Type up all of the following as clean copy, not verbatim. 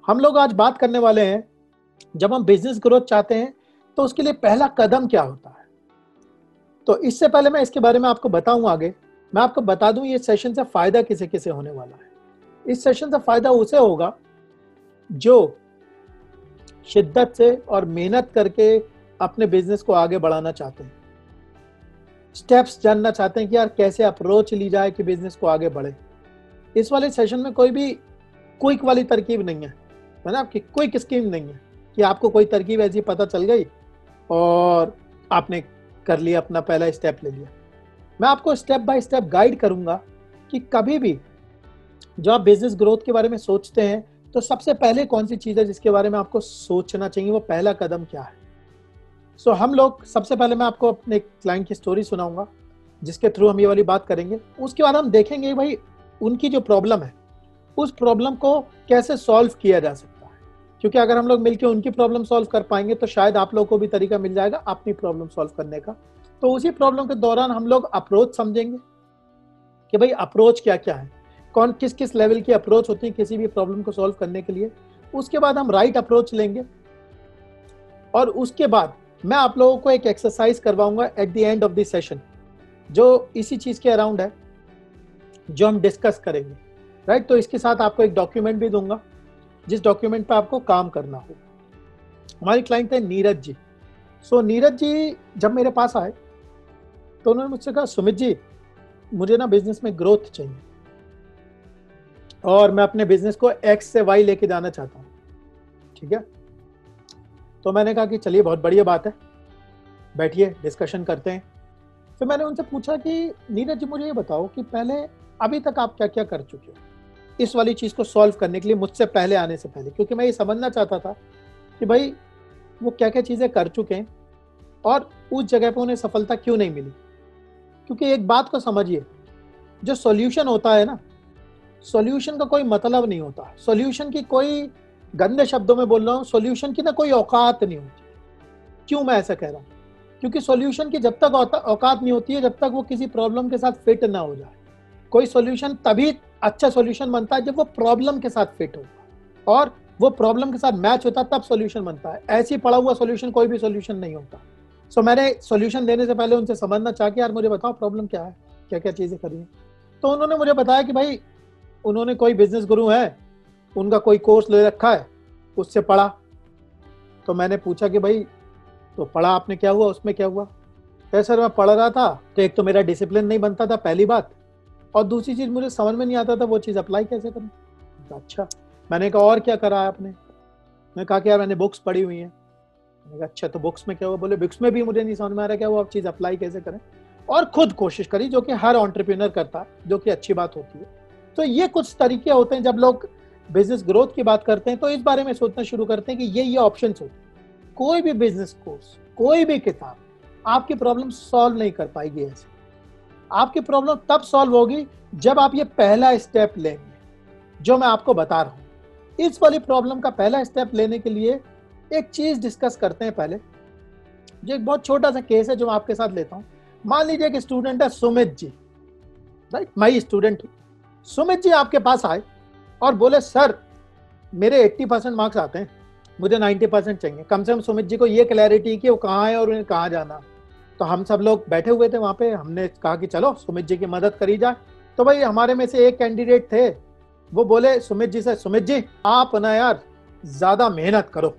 हम लोग आज बात करने वाले हैं, जब हम बिजनेस ग्रोथ चाहते हैं तो उसके लिए पहला कदम क्या होता है। तो इससे पहले मैं इसके बारे में आपको बताऊं आगे, मैं आपको बता दूं ये सेशन से फायदा किसे किसे होने वाला है। इस सेशन से फायदा उसे होगा जो शिद्दत से और मेहनत करके अपने बिजनेस को आगे बढ़ाना चाहते हैं, स्टेप्स जानना चाहते हैं कि यार कैसे अप्रोच ली जाए कि बिजनेस को आगे बढ़े। इस वाले सेशन में कोई भी क्विक वाली तरकीब नहीं है ना, आपकी क्विक स्कीम नहीं है कि आपको कोई तरकीब ऐसी पता चल गई और आपने कर लिया, अपना पहला स्टेप ले लिया। मैं आपको स्टेप बाय स्टेप गाइड करूंगा कि कभी भी जो आप बिजनेस ग्रोथ के बारे में सोचते हैं तो सबसे पहले कौन सी चीज़ है जिसके बारे में आपको सोचना चाहिए, वो पहला कदम क्या है। हम लोग सबसे पहले मैं आपको अपने क्लाइंट की स्टोरी सुनाऊंगा जिसके थ्रू हम ये वाली बात करेंगे। उसके बाद हम देखेंगे भाई उनकी जो प्रॉब्लम है उस प्रॉब्लम को कैसे सॉल्व किया जा सकता है, क्योंकि अगर हम लोग मिलकर उनकी प्रॉब्लम सॉल्व कर पाएंगे तो शायद आप लोगों को भी तरीका मिल जाएगा अपनी प्रॉब्लम सॉल्व करने का। तो उसी प्रॉब्लम के दौरान हम लोग अप्रोच समझेंगे कि भाई अप्रोच क्या क्या है, कौन किस किस लेवल की अप्रोच होती है किसी भी प्रॉब्लम को सॉल्व करने के लिए। उसके बाद हम राइट अप्रोच लेंगे और उसके बाद मैं आप लोगों को एक एक्सरसाइज करवाऊंगा at the end of the session जो इसी चीज के अराउंड है, जो हम डिस्कस करेंगे। राइट, तो इसके साथ आपको एक डॉक्यूमेंट भी दूंगा जिस डॉक्यूमेंट पे आपको काम करना होगा। हमारे क्लाइंट थे नीरज जी। नीरज जी जब मेरे पास आए तो उन्होंने मुझसे कहा, सुमित जी मुझे ना बिजनेस में ग्रोथ चाहिए और मैं अपने बिजनेस को एक्स से वाई लेके जाना चाहता हूँ। ठीक है, तो मैंने कहा कि चलिए बहुत बढ़िया बात है, बैठिए डिस्कशन करते हैं। फिर मैंने उनसे पूछा कि नीरज जी मुझे ये बताओ कि पहले अभी तक आप क्या क्या कर चुके हो इस वाली चीज़ को सॉल्व करने के लिए मुझसे पहले आने से पहले, क्योंकि मैं ये समझना चाहता था कि भाई वो क्या क्या चीज़ें कर चुके हैं और उस जगह पे उन्हें सफलता क्यों नहीं मिली। क्योंकि एक बात को समझिए, जो सॉल्यूशन होता है ना, सॉल्यूशन का कोई मतलब नहीं होता, सॉल्यूशन की कोई, गंदे शब्दों में बोल रहा हूँ, सॉल्यूशन की ना कोई औकात नहीं होती। क्यों मैं ऐसा कह रहा हूँ, क्योंकि सॉल्यूशन की जब तक औकात नहीं होती है जब तक वो किसी प्रॉब्लम के साथ फिट ना हो जाए। कोई सॉल्यूशन तभी अच्छा सॉल्यूशन बनता है जब वो प्रॉब्लम के साथ फिट होगा और वो प्रॉब्लम के साथ मैच होता है, तब सॉल्यूशन बनता है। ऐसे ही पड़ा हुआ सॉल्यूशन कोई भी सॉल्यूशन नहीं होता। मैंने सॉल्यूशन देने से पहले उनसे समझना चाहा कि यार मुझे बताओ प्रॉब्लम क्या है, क्या क्या चीज़ें करी हैं। तो उन्होंने मुझे बताया कि भाई उन्होंने कोई बिजनेस गुरु है, उनका कोई कोर्स ले रखा है, उससे पढ़ा। तो मैंने पूछा कि भाई तो पढ़ा आपने, क्या हुआ उसमें, क्या हुआ। तो सर मैं पढ़ रहा था तो एक तो मेरा डिसिप्लिन नहीं बनता था पहली बात, और दूसरी चीज़ मुझे समझ में नहीं आता था वो चीज़ अप्लाई कैसे करूँ। तो अच्छा, मैंने कहा और क्या करा है आपने। मैंने कहा कि यार मैंने बुक्स पढ़ी हुई हैं। मैंने कहा अच्छा तो बुक्स में क्या हुआ। बोले बुक्स में भी मुझे नहीं समझ में आ रहा क्या वो आप चीज़ अप्लाई कैसे करें, और खुद कोशिश करी, जो कि हर एंटरप्रेन्योर करता है, जो कि अच्छी बात होती है। तो ये कुछ तरीके होते हैं जब लोग बिजनेस ग्रोथ की बात करते हैं तो इस बारे में सोचना शुरू करते हैं कि ये ऑप्शंस होते हैं। कोई भी बिजनेस कोर्स, कोई भी किताब आपकी प्रॉब्लम सॉल्व नहीं कर पाएगी। ऐसे आपकी प्रॉब्लम तब सॉल्व होगी जब आप ये पहला स्टेप लेंगे जो मैं आपको बता रहा हूं। इस वाली प्रॉब्लम का पहला स्टेप लेने के लिए एक चीज डिस्कस करते हैं पहले, जो एक बहुत छोटा सा केस है जो मैं आपके साथ लेता हूं। मान लीजिए कि स्टूडेंट है सुमित जी, राइट, मैं ही स्टूडेंट हूं। सुमित जी आपके पास आए और बोले सर मेरे 80% मार्क्स आते हैं, मुझे 90% चाहिए। कम से कम सुमित जी को ये क्लैरिटी कि वो कहाँ है और उन्हें कहाँ जाना। तो हम सब लोग बैठे हुए थे वहाँ पे, हमने कहा कि चलो सुमित जी की मदद करी जाए। तो भाई हमारे में से एक कैंडिडेट थे, वो बोले सुमित जी से, सुमित जी आप ना यार ज़्यादा मेहनत करो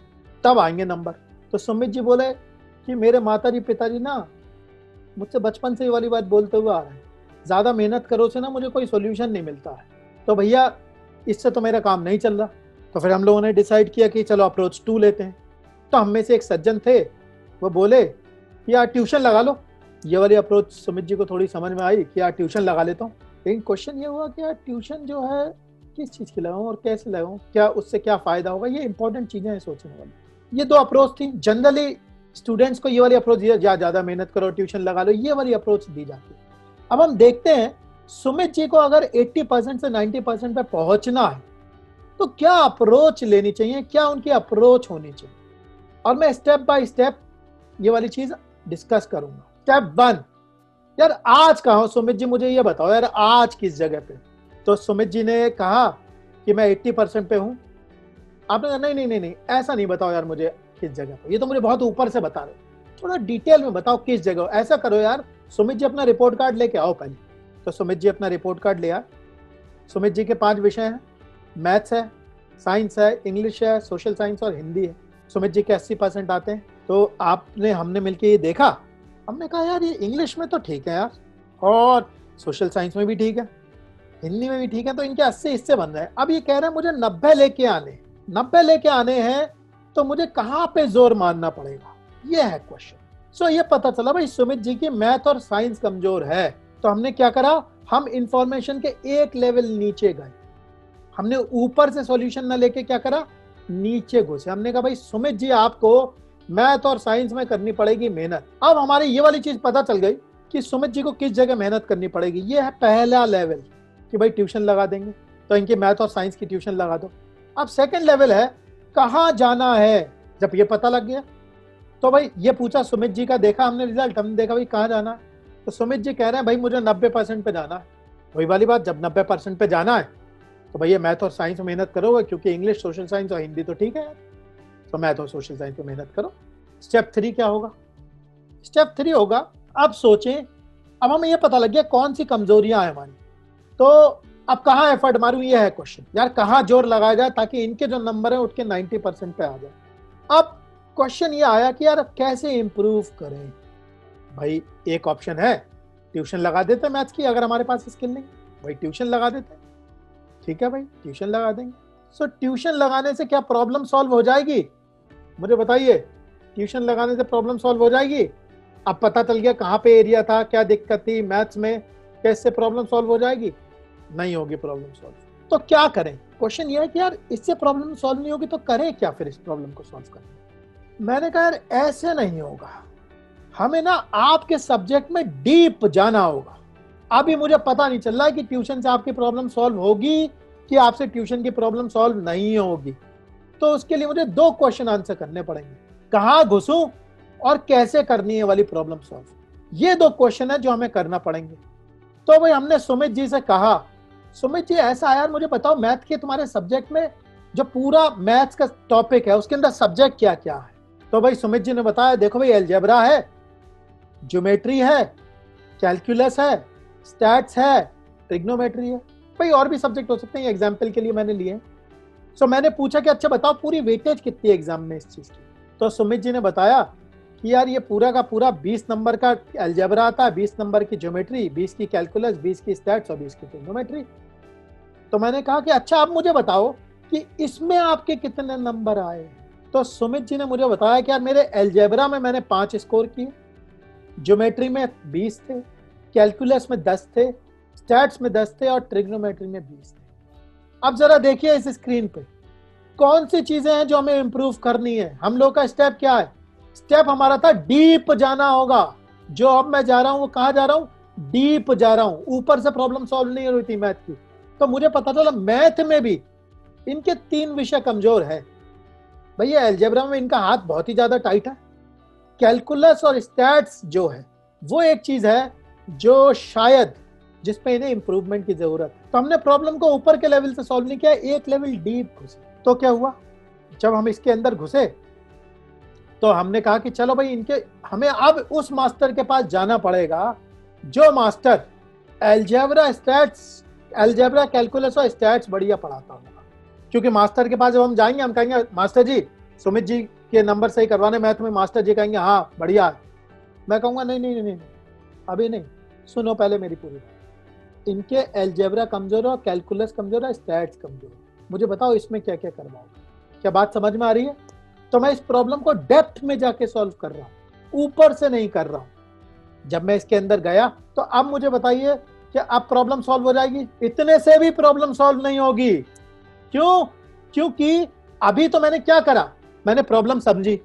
तब आएंगे नंबर। तो सुमित जी बोले कि मेरे माताजी पिताजी ना मुझसे बचपन से ये वाली बात बोलते हुए आ रहे हैं, ज़्यादा मेहनत करो से ना मुझे कोई सोल्यूशन नहीं मिलता है, तो भैया इससे तो मेरा काम नहीं चल रहा। तो फिर हम लोगों ने डिसाइड किया कि चलो अप्रोच 2 लेते हैं। तो हम में से एक सज्जन थे, वो बोले कि यार ट्यूशन लगा लो। ये वाली अप्रोच सुमित जी को थोड़ी समझ में आई कि यार ट्यूशन लगा लेता हूँ। लेकिन क्वेश्चन ये हुआ कि यार ट्यूशन जो है किस चीज़ की लगाऊँ और कैसे लगाऊँ, क्या उससे क्या फ़ायदा होगा, ये इंपॉर्टेंट चीज़ें हैं सोचने वाली। ये 2 अप्रोच थी। जनरली स्टूडेंट्स को ये वाली अप्रोच ज़्यादा मेहनत करो, ट्यूशन लगा लो, ये वाली अप्रोच दी जाती है। अब हम देखते हैं सुमित जी को अगर 80% से 90% पे पहुंचना है तो क्या अप्रोच लेनी चाहिए, क्या उनकी अप्रोच होनी चाहिए, और मैं स्टेप बाय स्टेप ये वाली चीज डिस्कस करूंगा। स्टेप 1, यार आज कहाँ हो सुमित जी, मुझे ये बताओ यार आज किस जगह पे। तो सुमित जी ने कहा कि मैं 80% पे हूं आपने कहा नहीं नहीं नहीं नहीं ऐसा नहीं बताओ यार मुझे किस जगह पर, ये तो मुझे बहुत ऊपर से बता रहे हो, थोड़ा डिटेल में बताओ किस जगह। ऐसा करो यार, सुमित जी अपना रिपोर्ट कार्ड लेके आओ पहले। तो सुमित जी अपना रिपोर्ट कार्ड ले आए। सुमित जी के 5 विषय हैं, मैथ्स है, साइंस है, इंग्लिश है, सोशल साइंस और हिंदी है। सुमित जी के 80% आते हैं। तो आपने हमने मिलके ये देखा, हमने कहा यार ये इंग्लिश में तो ठीक है यार, और सोशल साइंस में भी ठीक है, हिंदी में भी ठीक है, तो इनके 80 हिस्से बन रहे हैं। अब ये कह रहे हैं मुझे 90 लेके आने, 90 लेके आने हैं, तो मुझे कहाँ पे जोर मारना पड़ेगा, ये है क्वेश्चन। सो ये पता चला भाई सुमित जी की मैथ और साइंस कमजोर है। तो हमने क्या करा, हम इंफॉर्मेशन के एक लेवल नीचे गए। हमने ऊपर से सॉल्यूशन ना लेके क्या करा, नीचे घुसे। हमने कहा भाई सुमित जी आपको मैथ और साइंस में करनी पड़ेगी मेहनत। अब हमारी ये वाली चीज पता चल गई कि सुमित जी को किस जगह मेहनत करनी पड़ेगी। ये है पहला लेवल कि भाई ट्यूशन लगा देंगे, तो इनकी मैथ और साइंस की ट्यूशन लगा दो। अब सेकंड लेवल है कहाँ जाना है। जब ये पता लग गया तो भाई ये पूछा सुमित जी का, देखा हमने रिजल्ट, हमने देखा भाई कहाँ जाना है। तो सुमित जी कह रहे हैं भाई मुझे 90% पे जाना है। वही वाली बात, जब 90% पे जाना है तो भैया मैथ और साइंस में मेहनत करोगे, क्योंकि इंग्लिश, सोशल साइंस और हिंदी तो ठीक है यार, तो मैथ और सोशल साइंस पे मेहनत करो। स्टेप 3 क्या होगा? स्टेप 3 होगा, अब सोचें, अब हमें ये पता लग गया कौन सी कमजोरियां हैं हमारी, तो अब कहाँ एफर्ट मारूं, ये है क्वेश्चन यार, कहाँ जोर लगाया जाए ताकि इनके जो नंबर है उठ के 90% पे आ जाए। अब क्वेश्चन ये आया कि यार कैसे इंप्रूव करें। भाई एक ऑप्शन है ट्यूशन लगा देते मैथ्स की, अगर हमारे पास स्किल नहीं, भाई ट्यूशन लगा देते। ठीक है भाई, ट्यूशन लगा देंगे। सो ट्यूशन लगाने से क्या प्रॉब्लम सॉल्व हो जाएगी? मुझे बताइए, ट्यूशन लगाने से प्रॉब्लम सॉल्व हो जाएगी? अब पता चल गया कहाँ पे एरिया था, क्या दिक्कत थी मैथ्स में, कैसे प्रॉब्लम सॉल्व हो जाएगी? नहीं होगी प्रॉब्लम सॉल्व। तो क्या करें? क्वेश्चन ये है कि यार इससे प्रॉब्लम सॉल्व नहीं होगी तो करें क्या फिर इस प्रॉब्लम को सॉल्व करने? मैंने कहा यार ऐसे नहीं होगा, हमें ना आपके सब्जेक्ट में डीप जाना होगा। अभी मुझे पता नहीं चल रहा है कि ट्यूशन से आपकी प्रॉब्लम सॉल्व होगी कि आपसे ट्यूशन की प्रॉब्लम सॉल्व नहीं होगी। तो उसके लिए मुझे 2 क्वेश्चन आंसर करने पड़ेंगे, कहाँ घुसूं और कैसे करनी है वाली प्रॉब्लम सॉल्व। ये 2 क्वेश्चन है जो हमें करना पड़ेंगे। तो भाई हमने सुमित जी से कहा, सुमित जी ऐसा यार मुझे बताओ मैथ के तुम्हारे सब्जेक्ट में जो पूरा मैथ्स का टॉपिक है उसके अंदर सब्जेक्ट क्या क्या है? तो भाई सुमित जी ने बताया देखो भाई अलजेब्रा है, ज्योमेट्री है, कैलकुलस है, स्टैट्स है, ट्रिग्नोमेट्री है। भाई और भी सब्जेक्ट हो सकते हैं, एग्जाम्पल के लिए मैंने लिए। सो मैंने पूछा कि अच्छा बताओ पूरी वेटेज कितनी है एग्जाम में इस चीज की? तो सुमित जी ने बताया कि यार ये पूरा का पूरा 20 नंबर का अलजेब्रा आता है, 20 नंबर की ज्योमेट्री, 20 की कैलकुलस, 20 की स्टैट्स और 20 की ट्रिग्नोमेट्री। तो मैंने कहा कि अच्छा आप मुझे बताओ कि इसमें आपके कितने नंबर आए? तो सुमित जी ने मुझे बताया कि यार मेरे अलजेब्रा में मैंने 5 स्कोर किए, ज्योमेट्री में 20 थे, कैलकुलस में 10 थे, स्टैट्स में 10 थे और ट्रिग्नोमेट्री में 20 थे। अब जरा देखिए इस स्क्रीन पे कौन सी चीजें हैं जो हमें इंप्रूव करनी है। हम लोग का स्टेप क्या है? स्टेप हमारा था डीप जाना होगा। जो अब मैं जा रहा हूं वो कहां जा रहा हूं? डीप जा रहा हूं। ऊपर से प्रॉब्लम सॉल्व नहीं हो रही थी मैथ की, तो मुझे पता चला मैथ में भी इनके 3 विषय कमजोर है। भैया अलजेब्रा में इनका हाथ बहुत ही ज्यादा टाइट है, कैलकुलस और स्टैट्स जो है वो एक चीज है जो शायद जिसपे इन्हें इंप्रूवमेंट की जरूरत है। तो हमने प्रॉब्लम को ऊपर के लेवल से सॉल्व नहीं किया, एक लेवल डीप घुसे। तो क्या हुआ, जब हम इसके अंदर घुसे तो हमने कहा कि चलो भाई इनके हमें अब उस मास्टर के पास जाना पड़ेगा जो master algebra, stats, algebra, calculus और स्टैट्स बढ़िया पढ़ाता होगा। क्योंकि मास्टर के पास जब हम जाएंगे हम कहेंगे मास्टर जी सुमित जी के नंबर सही करवाने मैथ में, मास्टर जी कहेंगे हाँ बढ़िया है। मैं कहूंगा नहीं नहीं नहीं, नहीं अभी नहीं, सुनो पहले मेरी पूरी बात। इनके अलजेब्रा कमजोर है, कैलकुलस कमजोर है, स्टैट्स कमजोर है, मुझे बताओ इसमें क्या क्या करवाओगे? क्या बात समझ में आ रही है? तो मैं इस प्रॉब्लम को डेप्थ में जाके सॉल्व कर रहा हूं, ऊपर से नहीं कर रहा हूं। जब मैं इसके अंदर गया तो अब मुझे बताइए कि अब प्रॉब्लम सॉल्व हो जाएगी? इतने से भी प्रॉब्लम सॉल्व नहीं होगी। क्यों? क्योंकि अभी तो मैंने क्या करा, मैंने प्रॉब्लम समझी,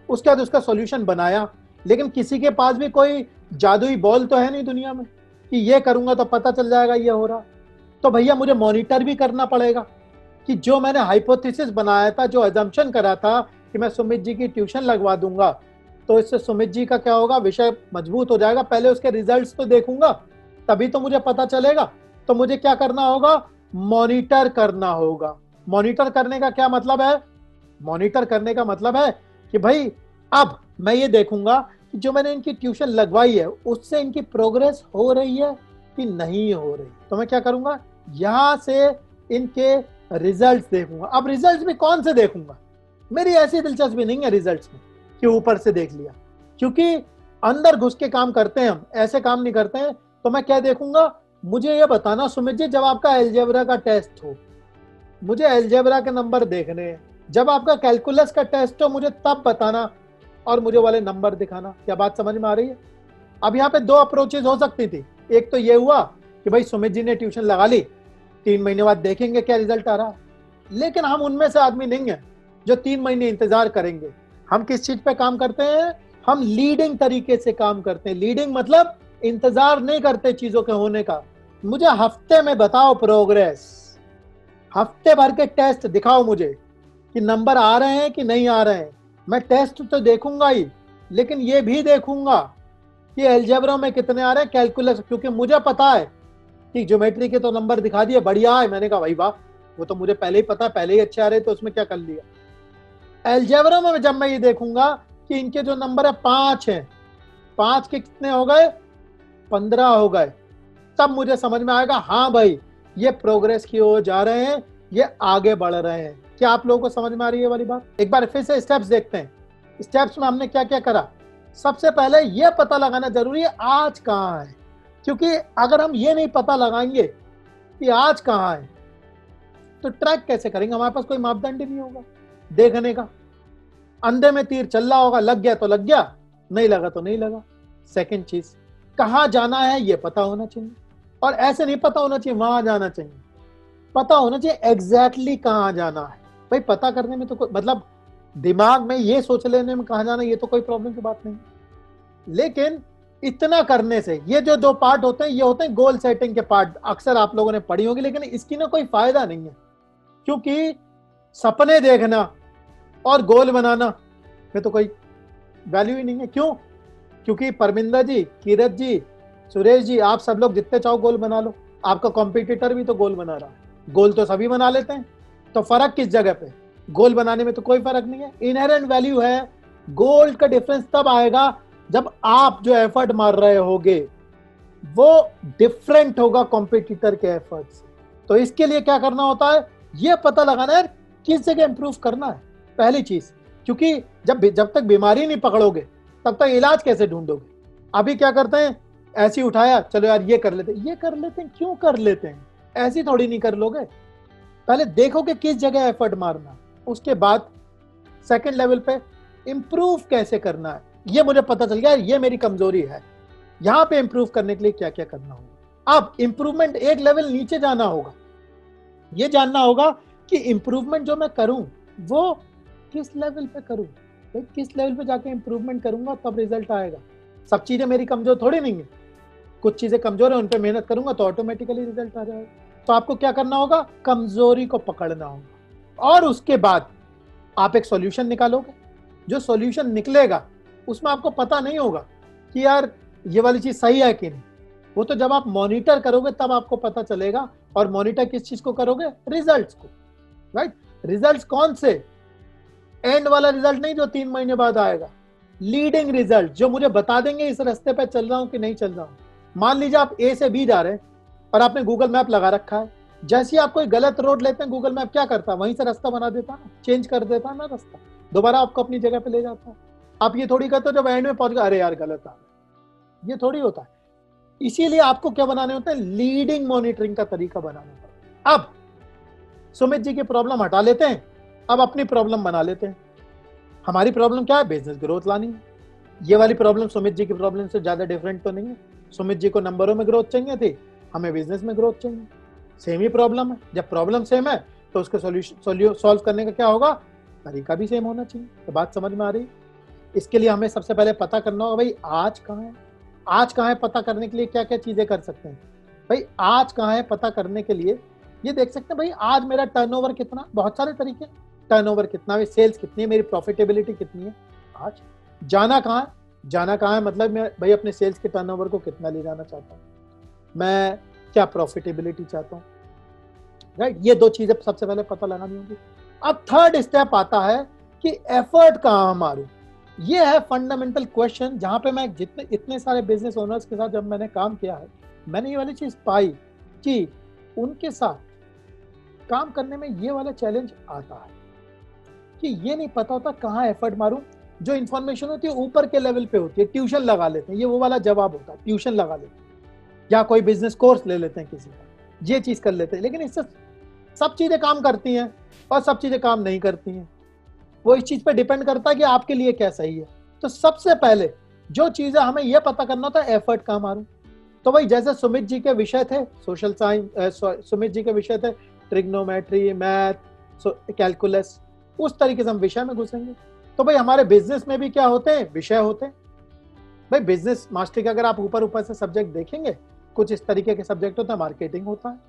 उसके बाद उसका सॉल्यूशन बनाया, लेकिन किसी के पास भी कोई जादुई बॉल तो है नहीं दुनिया में कि ये करूंगा तो पता चल जाएगा ये हो रहा। तो भैया मुझे मॉनिटर भी करना पड़ेगा कि जो मैंने हाइपोथेसिस बनाया था, जो अजम्पशन करा था कि मैं सुमित जी की ट्यूशन लगवा दूंगा तो इससे सुमित जी का क्या होगा, विषय मजबूत हो जाएगा। पहले उसके रिजल्ट्स तो देखूंगा तभी तो मुझे पता चलेगा। तो मुझे क्या करना होगा? मॉनिटर करना होगा। मॉनिटर करने का क्या मतलब है? मॉनिटर करने का मतलब है कि भाई अब मैं ये देखूंगा कि जो मैंने इनकी ट्यूशन लगवाई है उससे इनकी प्रोग्रेस हो रही है कि नहीं हो रही। तो मैं क्या करूंगा, यहां से इनके रिजल्ट्स देखूंगा। अब रिजल्ट्स भी कौन से देखूंगा, मेरी ऐसी दिलचस्पी नहीं है रिजल्ट्स में कि ऊपर से देख लिया, क्योंकि अंदर घुस के काम करते हैं हम, ऐसे काम नहीं करते हैं। तो मैं क्या देखूंगा, मुझे ये बताना सुमित जी, जब आपका अलजेब्रा का टेस्ट हो मुझे अलजेब्रा के नंबर देखने हैं, जब आपका कैलकुलस का टेस्ट हो मुझे तब बताना और मुझे वाले नंबर दिखाना। क्या बात समझ में आ रही है? अब यहाँ पे दो अप्रोचेज हो सकती थी। एक तो ये हुआ कि भाई सुमित जी ने ट्यूशन लगा ली, 3 महीने बाद देखेंगे क्या रिजल्ट आ रहा है। लेकिन हम उनमें से आदमी नहीं है जो 3 महीने इंतजार करेंगे। हम किस चीज पे काम करते हैं, हम लीडिंग तरीके से काम करते हैं। लीडिंग मतलब इंतजार नहीं करते चीजों के होने का। मुझे हफ्ते में बताओ प्रोग्रेस, हफ्ते भर के टेस्ट दिखाओ मुझे कि नंबर आ रहे हैं कि नहीं आ रहे हैं। मैं टेस्ट तो देखूंगा ही, लेकिन ये भी देखूंगा कि अलजेब्रा में कितने आ रहे हैं, कैलकुलस, क्योंकि मुझे पता है कि ज्योमेट्री के तो नंबर दिखा दिए, बढ़िया है। मैंने कहा भाई वाह, वो तो मुझे पहले ही पता है, पहले ही अच्छे आ रहे, तो उसमें क्या कर लिया। अलजेब्रा में जब मैं ये देखूंगा कि इनके जो नंबर है 5 हैं, 5 के कितने हो गए, 15 हो गए, तब मुझे समझ में आएगा हाँ भाई ये प्रोग्रेस की ओर जा रहे हैं, ये आगे बढ़ रहे हैं। क्या आप लोगों को समझ में आ रही है वाली बात? एक बार फिर से स्टेप्स देखते हैं। स्टेप्स में हमने क्या क्या करा। सबसे पहले ये पता लगाना जरूरी है आज कहाँ है, क्योंकि अगर हम ये नहीं पता लगाएंगे कि आज कहाँ है तो ट्रैक कैसे करेंगे। हमारे पास कोई मापदंड ही नहीं होगा देखने का। अंधे में तीर चल रहा होगा, लग गया तो लग गया, नहीं लगा तो नहीं लगा। सेकंड चीज, कहाँ जाना है ये पता होना चाहिए, और ऐसे नहीं पता होना चाहिए वहां जाना चाहिए, पता होना चाहिए एग्जैक्टली कहाँ जाना है। भाई पता करने में तो कोई मतलब, दिमाग में ये सोच लेने में कहाँ जाना ये तो कोई प्रॉब्लम की बात नहीं, लेकिन इतना करने से ये जो 2 पार्ट होते हैं ये होते हैं गोल सेटिंग के पार्ट। अक्सर आप लोगों ने पढ़ी होगी, लेकिन इसकी ना कोई फायदा नहीं है, क्योंकि सपने देखना और गोल बनाना में तो कोई वैल्यू ही नहीं है। क्यों? क्योंकि परमिंदा जी, कीरत जी, सुरेश जी, आप सब लोग जितने चाहो गोल बना लो, आपका कॉम्पिटिटर भी तो गोल बना रहा है, गोल तो सभी बना लेते हैं, तो फर्क किस जगह पे? गोल बनाने में तो कोई फर्क नहीं है, इनहेरेंट वैल्यू है। गोल का डिफरेंस तब आएगा जब आप जो एफर्ट मार रहे होगे वो डिफरेंट होगा कॉम्पिटिटर के एफर्ट से। तो इसके लिए क्या करना होता है, ये पता लगाना है किस जगह इंप्रूव करना है, पहली चीज। क्योंकि जब तक बीमारी नहीं पकड़ोगे तब तक इलाज कैसे ढूंढोगे। अभी क्या करते हैं, ऐसी उठाया, चलो यार ये कर लेते हैं। क्यों कर लेते हैं? ऐसी थोड़ी नहीं कर लोगे, पहले देखो कि किस जगह एफर्ट मारना, उसके बाद सेकंड लेवल पे इंप्रूव कैसे करना है। ये मुझे पता चल गया, ये मेरी कमजोरी है, यहां पे इंप्रूव करने के लिए क्या क्या करना होगा। अब इंप्रूवमेंट एक लेवल नीचे जाना होगा, ये जानना होगा कि इंप्रूवमेंट जो मैं करूं वो किस लेवल पे करूं। भाई किस लेवल पे जाके इंप्रूवमेंट करूंगा तब रिजल्ट आएगा। सब चीजें मेरी कमजोर थोड़ी नहीं है, कुछ चीजें कमजोर है, उन पे मेहनत करूंगा तो ऑटोमेटिकली रिजल्ट आ जाएगा। तो आपको क्या करना होगा, कमजोरी को पकड़ना होगा, और उसके बाद आप एक सॉल्यूशन निकालोगे। जो सॉल्यूशन निकलेगा उसमें आपको पता नहीं होगा कि यार ये वाली चीज सही है कि नहीं, वो तो जब आप मॉनिटर करोगे तब आपको पता चलेगा। और मॉनिटर किस चीज को करोगे, रिजल्ट्स को, राइट। रिजल्ट्स कौन से, एंड वाला रिजल्ट नहीं जो 3 महीने बाद आएगा, लीडिंग रिजल्ट जो मुझे बता देंगे इस रास्ते पे चल रहा हूं कि नहीं चल रहा हूं। मान लीजिए आप ए से बी जा रहे हैं और आपने गूगल मैप लगा रखा है, जैसे ही आप कोई गलत रोड लेते हैं गूगल मैप क्या करता है, वहीं से रास्ता बना देता है, चेंज कर देता है ना रास्ता, दोबारा आपको अपनी जगह पे ले जाता है। आप ये थोड़ी करते हो जब एंड में पहुंच गए अरे यार गलत आ गया, ये थोड़ी होता है। इसीलिए आपको क्या बनाने होते हैं, लीडिंग मॉनिटरिंग का तरीका बनाना पड़ता है। अब सुमित जी की प्रॉब्लम हटा लेते हैं, अब अपनी प्रॉब्लम बना लेते हैं। हमारी प्रॉब्लम क्या है, बिजनेस ग्रोथ लानी है। ये वाली प्रॉब्लम सुमित जी की प्रॉब्लम से ज्यादा डिफरेंट तो नहीं है। सुमित जी को नंबरों में ग्रोथ चाहिए थी, हमें बिजनेस में ग्रोथ चाहिए, सेम ही प्रॉब्लम है। जब प्रॉब्लम सेम है तो उसको सॉल्व करने का क्या होगा, तरीका भी सेम होना चाहिए। तो बात समझ में आ रही। इसके लिए हमें सबसे पहले पता करना होगा भाई आज कहाँ है। आज कहाँ है पता करने के लिए क्या क्या चीजें कर सकते हैं। भाई आज कहाँ है पता करने के लिए ये देख सकते हैं, भाई आज मेरा टर्नओवर कितना, बहुत सारे तरीके, टर्नओवर कितना है, सेल्स कितनी है, मेरी प्रॉफिटेबिलिटी कितनी है। आज जाना कहाँ है, जाना कहाँ है मतलब मैं भाई अपने सेल्स के टर्नओवर को कितना ले जाना चाहता हूँ, मैं क्या प्रॉफिटेबिलिटी चाहता हूँ, राइट। ये 2 चीजें सबसे पहले पता लगानी होगी। अब थर्ड स्टेप आता है कि एफर्ट कहाँ मारूं। ये है फंडामेंटल क्वेश्चन, जहां पे मैं जितने इतने सारे बिजनेस ओनर्स के साथ जब मैंने काम किया है, मैंने ये वाली चीज पाई कि उनके साथ काम करने में ये वाला चैलेंज आता है कि ये नहीं पता होता कहाँ एफर्ट मारूं। जो इन्फॉर्मेशन होती है ऊपर के लेवल पे होती है, ट्यूशन लगा लेते हैं, ये वो वाला जवाब होता है, ट्यूशन लगा लेते हैं या कोई बिजनेस कोर्स ले लेते हैं किसी का, ये चीज कर लेते हैं। लेकिन इससे सब चीजें काम करती हैं और सब चीजें काम नहीं करती हैं। वो इस चीज पे डिपेंड करता है कि आपके लिए क्या सही है। तो सबसे पहले जो चीज है हमें यह पता करना होता है एफर्ट कहाँ मारूं। तो भाई जैसे सुमित जी के विषय थे सोशल साइंस, सुमित जी के विषय थे ट्रिग्नोमेट्री, मैथ, कैलकुलस, उस तरीके से हम विषय में घुसेंगे। तो भाई हमारे बिजनेस में भी क्या होते हैं, विषय होते हैं। भाई बिजनेस मास्टरी का अगर आप ऊपर ऊपर से सब्जेक्ट देखेंगे, कुछ इस तरीके के सब्जेक्ट होता है। मार्केटिंग होता है,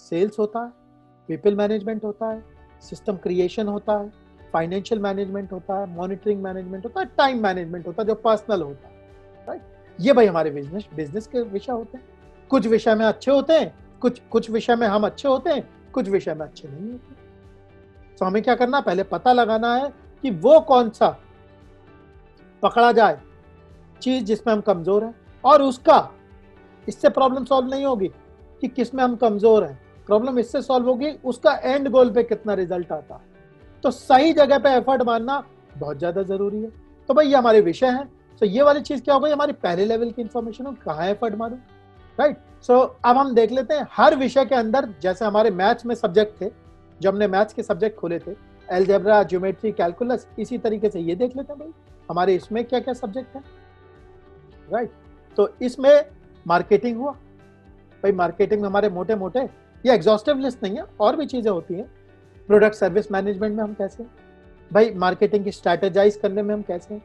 सेल्स होता है, पीपल मैनेजमेंट होता है, सिस्टम क्रिएशन होता है, फाइनेंशियल मैनेजमेंट होता है, मॉनिटरिंग मैनेजमेंट होता है, टाइम मैनेजमेंट होता है जो पर्सनल होता है, राइट। ये भाई हमारे बिजनेस के विषय होते हैं। कुछ विषय में अच्छे होते हैं, कुछ विषय में हम अच्छे होते हैं, कुछ विषय में अच्छे नहीं होते। तो हमें क्या करना, पहले पता लगाना है कि वो कौन सा पकड़ा जाए चीज जिसमें हम कमजोर हैं, और उसका इससे प्रॉब्लम सॉल्व नहीं होगी कि किसमें हम कमजोर हैं, प्रॉब्लम इससे सॉल्व होगी उसका एंड गोल पे कितना रिजल्ट आता है। तो सही जगह पे एफर्ट मारना बहुत ज्यादा जरूरी है। तो भाई ये हमारे विषय हैं। तो ये वाली चीज क्या हो गई, हमारी पहले लेवल की इंफॉर्मेशन हो, कहाँ एफर्ट मारूं, राइट। सो अब हम देख लेते हैं हर विषय के अंदर, जैसे हमारे मैथ्स में सब्जेक्ट थे, जब हमने मैथ्स के सब्जेक्ट खोले थे, अलजेब्रा, ज्योमेट्री, कैलकुलस, इसी तरीके से ये देख लेते हैं भाई हमारे इसमें क्या क्या सब्जेक्ट है, राइट। तो इसमें मार्केटिंग हुआ। भाई मार्केटिंग में हमारे मोटे मोटे, ये एग्जॉस्टिव लिस्ट नहीं है, और भी चीजें होती हैं। प्रोडक्ट सर्विस मैनेजमेंट में हम कैसे, भाई मार्केटिंग की स्ट्रैटेजाइज करने में हम कैसे हैं,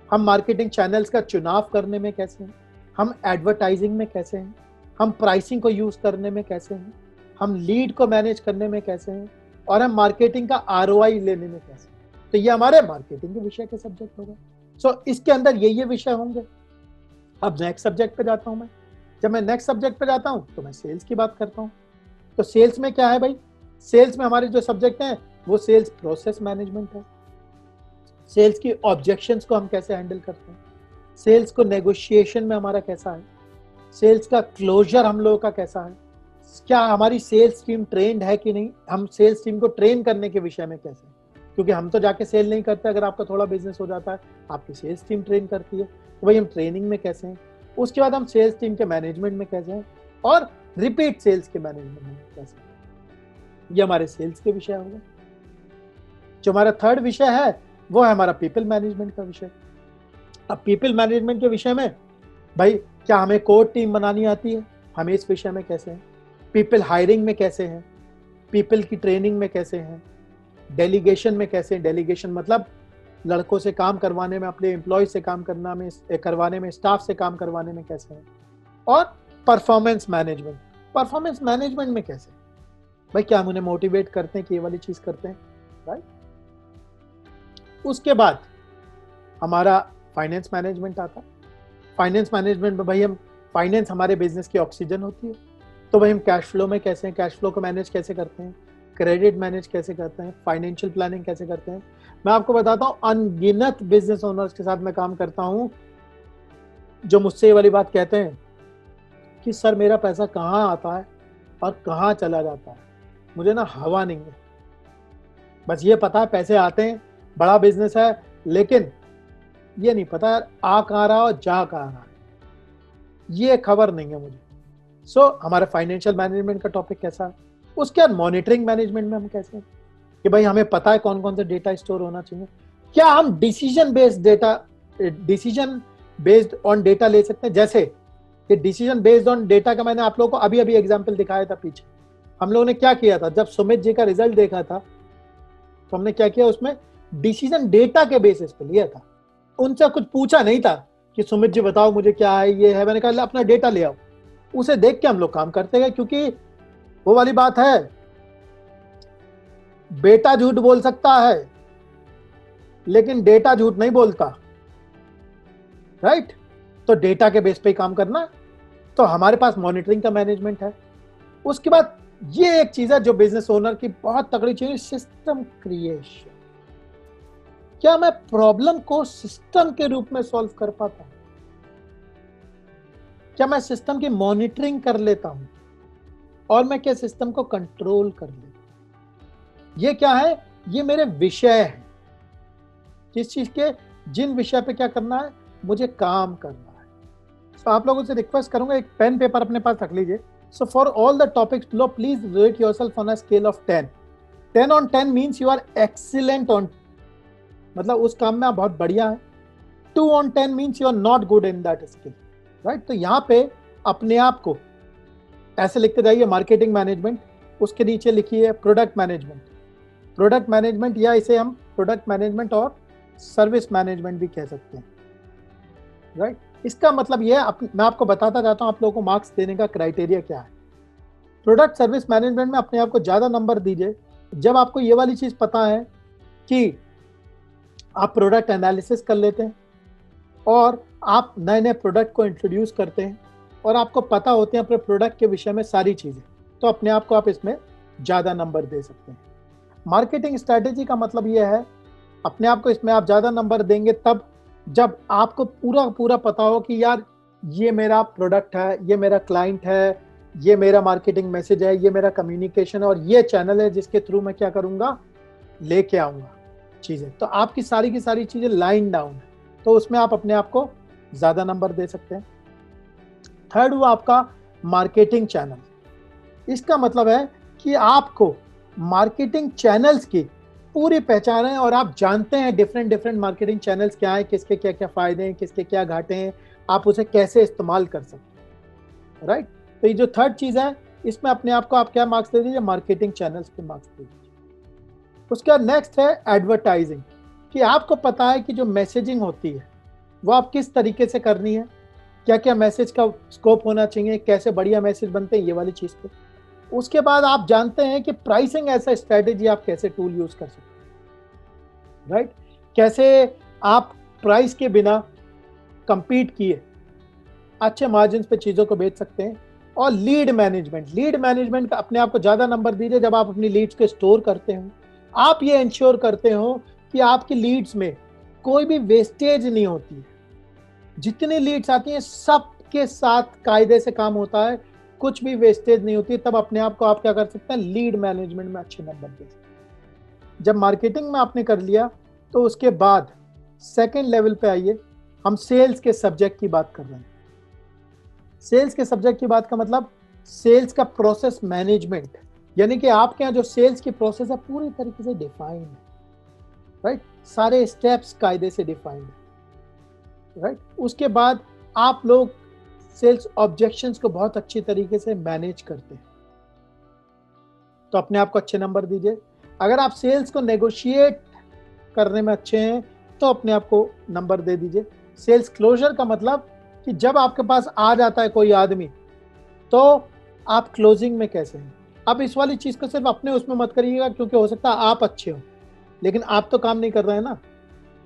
हम मार्केटिंग चैनल्स का चुनाव करने में कैसे हैं, हम एडवर्टाइजिंग में कैसे हैं, हम प्राइसिंग को यूज करने में कैसे हैं, हम लीड को मैनेज करने में कैसे हैं, और हम मार्केटिंग का आरओआई लेने में कैसे हैं। तो ये हमारे मार्केटिंग के विषय के सब्जेक्ट हो गए। सो इसके अंदर ये विषय होंगे। अब नेक्स्ट सब्जेक्ट पे जाता हूं मैं। जब मैं नेक्स्ट सब्जेक्ट पे जाता हूं तो मैं सेल्स की बात करता हूं। तो सेल्स में क्या है भाई, सेल्स में हमारे जो सब्जेक्ट हैं वो सेल्स प्रोसेस मैनेजमेंट है। सेल्स की ऑब्जेक्शंस को हम कैसे हैंडल करते हैं, सेल्स को नेगोशिएशन में हमारा कैसा है, सेल्स का क्लोजर हम लोगों का कैसा है, क्या हमारी सेल्स टीम ट्रेंड है कि नहीं, हम सेल्स टीम को ट्रेन करने के विषय में कैसे, क्योंकि हम तो जाके सेल नहीं करते। अगर आपका थोड़ा बिजनेस हो जाता है, आपकी सेल्स टीम ट्रेन करती है। तो भाई हम ट्रेनिंग में कैसे हैं, उसके बाद हम सेल्स टीम के मैनेजमेंट में कैसे हैं, और रिपीट सेल्स के मैनेजमेंट में कैसे हैं। ये हमारे सेल्स के विषय होंगे। जो हमारा थर्ड विषय है वो है हमारा पीपल मैनेजमेंट का विषय। अब पीपल मैनेजमेंट के विषय में भाई क्या हमें कोर टीम बनानी आती है, हमें इस विषय में कैसे हैं, पीपल हायरिंग में कैसे हैं, पीपल की ट्रेनिंग में कैसे हैं, डेलीगेशन में कैसे हैं, डेलीगेशन मतलब लड़कों से काम करवाने में, अपने एम्प्लॉय से काम करवाने में, स्टाफ से काम करवाने में कैसे हैं, और परफॉर्मेंस मैनेजमेंट में कैसे, भाई क्या हम उन्हें मोटिवेट करते हैं कि ये वाली चीज करते हैं, राइट। उसके बाद हमारा फाइनेंस मैनेजमेंट आता है। फाइनेंस मैनेजमेंट में भाई हम, फाइनेंस हमारे बिजनेस की ऑक्सीजन होती है। तो भाई हम कैश फ्लो में कैसे हैं, कैश फ्लो को मैनेज कैसे करते हैं, क्रेडिट मैनेज कैसे करते हैं, फाइनेंशियल प्लानिंग कैसे करते हैं। मैं आपको बताता हूँ, अनगिनत बिजनेस ओनर्स के साथ मैं काम करता हूँ जो मुझसे ये वाली बात कहते हैं कि सर मेरा पैसा कहाँ आता है और कहाँ चला जाता है, मुझे ना हवा नहीं है। बस ये पता है पैसे आते हैं, बड़ा बिजनेस है, लेकिन ये नहीं पता यार आ कहाँ रहा और जा कहाँ रहा है, ये खबर नहीं है मुझे। सो हमारा फाइनेंशियल मैनेजमेंट का टॉपिक कैसा है। उसके बाद मॉनिटरिंग मैनेजमेंट में हम कैसे हैं कि भाई हमें पता है कौन कौन से डेटा स्टोर होना चाहिए, क्या हम डिसीजन बेस्ड ऑन डेटा ले सकते हैं। जैसे ये डिसीजन बेस्ड ऑन डेटा का मैंने आप लोगों को अभी एग्जांपल दिखाया था पीछे। हम लोगों ने क्या किया था, जब सुमित जी का रिजल्ट देखा था तो हमने क्या किया, उसमें डिसीजन डेटा के बेसिस पे लिया था। उनसे कुछ पूछा नहीं था कि सुमित जी बताओ मुझे क्या है, ये है। मैंने कहा अपना डेटा ले आओ, उसे देख के हम लोग काम करते गए। क्योंकि वो वाली बात है, बेटा झूठ बोल सकता है लेकिन डेटा झूठ नहीं बोलता, राइट। तो डेटा के बेस पे ही काम करना। तो हमारे पास मॉनिटरिंग का मैनेजमेंट है। उसके बाद ये एक चीज है जो बिजनेस ओनर की बहुत तगड़ी चीज है, सिस्टम क्रिएशन। क्या मैं प्रॉब्लम को सिस्टम के रूप में सॉल्व कर पाता हूं? क्या मैं सिस्टम की मॉनिटरिंग कर लेता हूं? और मैं क्या सिस्टम को कंट्रोल कर लेता हूं? ये क्या है? ये मेरे विषय है, किस चीज के, जिन विषय पे क्या करना है, मुझे काम करना है। तो आप लोगों से रिक्वेस्ट करूंगा, एक पेन पेपर अपने पास रख लीजिए। So for all the topics below please rate yourself on a scale of 10। 10 on 10 means you are excellent on, मतलब उस काम में आप बहुत बढ़िया है। 2 on 10 means you are not good in that skill, right. तो यहाँ पे अपने आप को ऐसे लिखते जाइए, मार्केटिंग मैनेजमेंट, उसके नीचे लिखिए प्रोडक्ट मैनेजमेंट। प्रोडक्ट मैनेजमेंट, या इसे हम प्रोडक्ट मैनेजमेंट और सर्विस मैनेजमेंट भी कह सकते हैं, राइट। इसका मतलब ये है, मैं आपको बताता जाता हूं आप लोगों को मार्क्स देने का क्राइटेरिया क्या है। प्रोडक्ट सर्विस मैनेजमेंट में अपने आप को ज्यादा नंबर दीजिए जब आपको ये वाली चीज पता है कि आप प्रोडक्ट एनालिसिस कर लेते हैं और आप नए नए प्रोडक्ट को इंट्रोड्यूस करते हैं और आपको पता होते हैं अपने प्रोडक्ट के विषय में सारी चीजें, तो अपने आप को आप इसमें ज्यादा नंबर दे सकते हैं। मार्केटिंग स्ट्रैटेजी का मतलब यह है, अपने आप को इसमें आप ज्यादा नंबर देंगे तब जब आपको पूरा पूरा पता हो कि यार ये मेरा प्रोडक्ट है, ये मेरा क्लाइंट है, ये मेरा मार्केटिंग मैसेज है, ये मेरा कम्युनिकेशन है और ये चैनल है जिसके थ्रू मैं क्या करूंगा, लेके आऊंगा चीजें। तो आपकी सारी की सारी चीजें लाइन डाउन है, तो उसमें आप अपने आप को ज्यादा नंबर दे सकते हैं। थर्ड हुआ आपका मार्केटिंग चैनल। इसका मतलब है कि आपको मार्केटिंग चैनल्स की पूरी पहचान है और आप जानते हैं डिफरेंट डिफरेंट मार्केटिंग चैनल्स क्या है, किसके क्या क्या फायदे हैं, किसके क्या घाटे हैं, आप उसे कैसे इस्तेमाल कर सकते हैं, राइट। तो ये जो थर्ड चीज है, इसमें अपने आप को आप क्या मार्क्स दे दीजिए, मार्केटिंग चैनल्स के मार्क्स दे दीजिए। उसके बाद नेक्स्ट है एडवर्टाइजिंग, कि आपको पता है कि जो मैसेजिंग होती है वो आप किस तरीके से करनी है, क्या क्या मैसेज का स्कोप होना चाहिए, कैसे बढ़िया मैसेज बनते हैं, ये वाली चीज पे। उसके बाद आप जानते हैं कि प्राइसिंग ऐसा स्ट्रेटेजी आप कैसे टूल यूज कर सकते हैं, राइट। कैसे आप प्राइस के बिना कंपीट किए अच्छे मार्जिन पे चीजों को बेच सकते हैं। और लीड मैनेजमेंट का अपने आप को ज्यादा नंबर दीजिए जब आप अपनी लीड्स को स्टोर करते हो, आप ये इंश्योर करते हो कि आपकी लीड्स में कोई भी वेस्टेज नहीं होती है। जितनी लीड्स आती हैं सबके साथ कायदे से काम होता है, कुछ भी वेस्टेज नहीं होती, तब अपने आप को आप क्या कर सकते हैं, लीड मैनेजमेंट में अच्छे नंबर दे सकते हैं। जब मार्केटिंग में आपने कर लिया तो उसके बाद सेकेंड लेवल पे आइए, हम सेल्स के सब्जेक्ट की बात कर रहे हैं। सेल्स के सब्जेक्ट की बात का मतलब सेल्स का प्रोसेस मैनेजमेंट, यानी कि आपके यहाँ जो सेल्स की प्रोसेस है पूरी तरीके से डिफाइंड है, राइट। सारे स्टेप्स कायदे से डिफाइंड है, राइट। उसके बाद आप लोग सेल्स ऑब्जेक्शंस को बहुत अच्छी तरीके से मैनेज करते हैं, तो अपने आप को अच्छे नंबर दीजिए। अगर आप सेल्स को नेगोशिएट करने में अच्छे हैं तो अपने आप को नंबर दे दीजिए। सेल्स क्लोजर का मतलब कि जब आपके पास आ जाता है कोई आदमी तो आप क्लोजिंग में कैसे हैं। अब इस वाली चीज को सिर्फ अपने उसमें मत करिएगा, क्योंकि हो सकता है आप अच्छे हो लेकिन आप तो काम नहीं कर रहे हैं ना,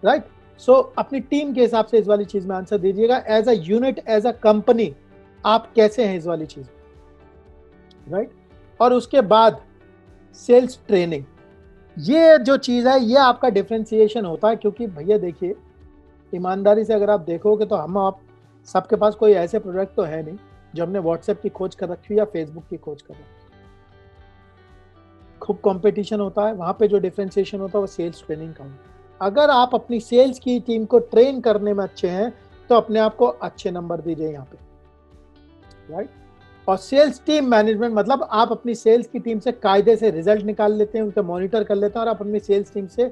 राइट। सो अपनी टीम के हिसाब से इस वाली चीज में आंसर दीजिएगा। As a unit, as a company आप कैसे हैं इस वाली चीज, राइट। और उसके बाद सेल्स ट्रेनिंग, ये जो चीज है ये आपका डिफरेंशिएशन होता है, क्योंकि भैया देखिए ईमानदारी से अगर आप देखोगे तो हम आप सबके पास कोई ऐसे प्रोडक्ट तो है नहीं जो हमने व्हाट्सएप की खोज कर रखी है या फेसबुक की खोज कर रखी है। खूब कंपटीशन होता है, वहां पे जो डिफरेंशिएशन होता है वो सेल्स ट्रेनिंग का होता है। अगर आप अपनी सेल्स की टीम को ट्रेन करने में अच्छे हैं तो अपने आप को अच्छे नंबर दीजिए यहाँ पे, राइट। और सेल्स टीम मैनेजमेंट मतलब आप अपनी सेल्स की टीम से कायदे से रिजल्ट निकाल लेते हैं, उनके मॉनिटर कर लेते हैं और आप अपनी सेल्स टीम से,